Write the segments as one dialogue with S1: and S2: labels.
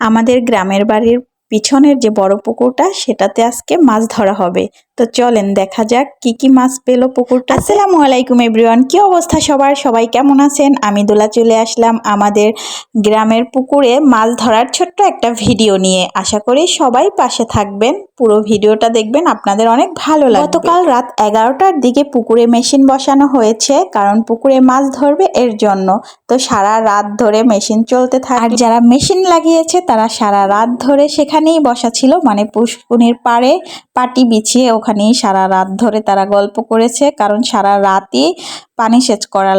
S1: আমাদের গ্রামের বাড়ির পিছনের যে বড় পুকুরটা সেটাতে আজকে মাছ ধরা হবে। তো চলেন দেখা যাক কি কি মাছ পেলো পুকুরটা। আসসালামু আলাইকুম এভরিওয়ান, কি অবস্থা সবার, সবাই কেমন আছেন? আমি দোলা চলে আসলাম আমাদের গ্রামের পুকুরে মাছ ধরার ছোট্ট একটা ভিডিও নিয়ে। আশা করি সবাই পাশে থাকবেন, পুরো ভিডিওটা দেখবেন, আপনাদের অনেক ভালো লাগবে। গতকাল রাত 11টার দিকে পুকুরে মেশিন বসানো হয়েছে, কারণ পুকুরে মাছ ধরবে এর জন্য। তো সারা রাত ধরে মেশিন চলতে থাকে, আর যারা মেশিন লাগিয়েছে তারা সারা রাত ধরে সেখানেই বসা ছিল, মানে পুষ্কুনির পাড়ে পাটি বিছিয়ে ওখানেই সারা রাত ধরে তারা গল্প করেছে, কারণ সারা রাতই পানি সেচ করা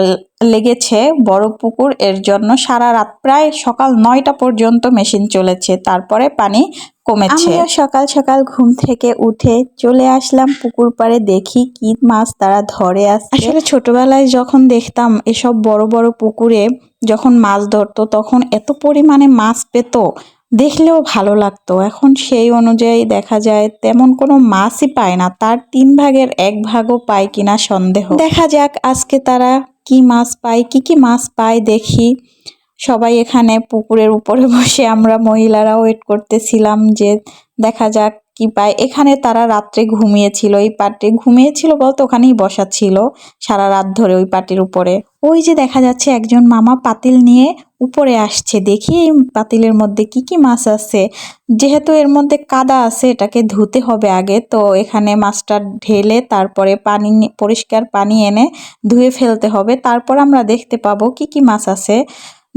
S1: লেগেছে বড় পুকুর, এর জন্য সারা রাত প্রায় সকাল 9টা পর্যন্ত মেশিন চলেছে, তারপরে পানি কমেছে। আমিও সকাল সকাল ঘুম থেকে উঠে চলে আসলাম পুকুর পাড়ে, দেখি কি মাছ তারা ধরে আসছে। আসলে ছোটবেলায় যখন দেখতাম এসব বড় বড় পুকুরে যখন মাছ ধরতো তখন এত পরিমাণে মাছ পেত, দেখলেও ভালো লাগতো। এখন সেই অনুযায়ী দেখা যায় তেমন কোনো মাছই পায় না, তার 3 ভাগের 1 ভাগও পায় কিনা সন্দেহ। দেখা যাক আজকে তারা কি মাছ পায়, কি কি মাছ পায় দেখি। সবাই এখানে পুকুরের উপরে বসে আমরা মহিলারা ওয়েট করতেছিলাম যে দেখা যাক কি পায়। এখানে তারা রাত্রে ঘুমিয়েছিল, এই পাটে ঘুমিয়েছিল বলতে ওখানেই বসা ছিল সারা রাত ধরে ওই পাটির উপরে। ওই যে দেখা যাচ্ছে একজন মামা পাতিল নিয়ে উপরে আসছে, দেখি এই পাতিলের মধ্যে কি কি মাছ আছে। যেহেতু এর মধ্যে কাদা আছে এটাকে ধুতে হবে আগে, তো এখানে মাছটা ঢেলে তারপরে পানি পরিষ্কার পানি এনে ধুয়ে ফেলতে হবে, তারপর আমরা দেখতে পাবো কি কি মাছ আছে।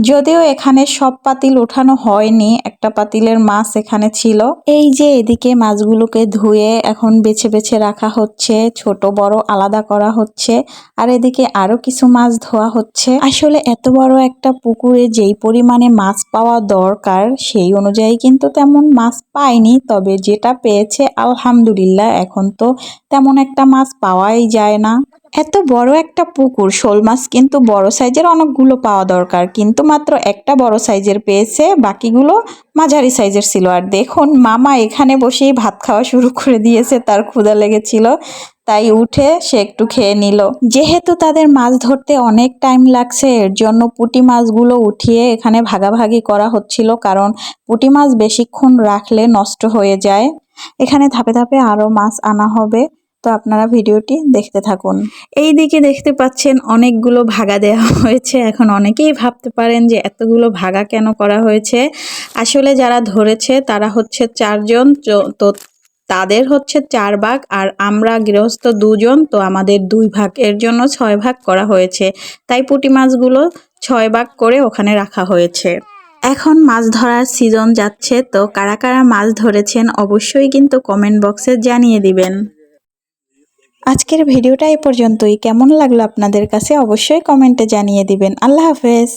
S1: যদিও এখানে সব পাতিল উঠানো হয়নি, একটা পাতিলের মাছ এখানে ছিল। এই যে এদিকে মাছগুলোকে ধুয়ে এখন বেছে বেছে রাখা হচ্ছে, ছোট বড় আলাদা করা হচ্ছে, আর এদিকে আরো কিছু মাছ ধোয়া হচ্ছে। আসলে এত বড় একটা পুকুরে যেই পরিমাণে মাছ পাওয়া দরকার সেই অনুযায়ী কিন্তু তেমন মাছ পায়নি, তবে যেটা পেয়েছে আলহামদুলিল্লাহ। এখন তো তেমন একটা মাছ পাওয়াই যায় না। এত বড় একটা পুকুর, শোল মাছ কিন্তু বড় সাইজের অনেকগুলো পাওয়া দরকার, কিন্তু মাত্র একটা বড় সাইজের পেয়েছে, বাকিগুলো মাঝারি সাইজের ছিল। আর দেখুন মামা এখানে বসেই ভাত খাওয়া শুরু করে দিয়েছে, তার ক্ষুধা লেগেছিল তাই উঠে সে একটু খেয়ে নিল। যেহেতু তাদের মাছ ধরতে অনেক টাইম লাগছে এর জন্য পুঁটি মাছগুলো উঠিয়ে এখানে ভাগাভাগি করা হচ্ছিল, কারণ পুঁটি মাছ বেশিক্ষণ রাখলে নষ্ট হয়ে যায়। এখানে ধাপে ধাপে আরো মাছ আনা হবে, তো আপনারা ভিডিওটি দেখতে থাকুন। এই দিকে দেখতে পাচ্ছেন অনেকগুলো ভাগা দেওয়া হয়েছে। এখন অনেকেই ভাবতে পারেন যে এতগুলো ভাগা কেন করা হয়েছে। আসলে যারা ধরেছে তারা হচ্ছে 4 জন, তো তাদের হচ্ছে 4 ভাগ, আর আমরা গৃহস্থ 2 জন, তো আমাদের 2 ভাগ, এর জন্য 6 ভাগ করা হয়েছে। তাই পুঁটি মাছগুলো 6 ভাগ করে ওখানে রাখা হয়েছে। এখন মাছ ধরার সিজন যাচ্ছে, তো কারা কারা মাছ ধরেছেন অবশ্যই কিন্তু কমেন্ট বক্সে জানিয়ে দিবেন। আজকের ভিডিওটা এই পর্যন্তই। কেমন লাগলো আপনাদের কাছে অবশ্যই কমেন্টে জানিয়ে দিবেন। আল্লাহ হাফেজ।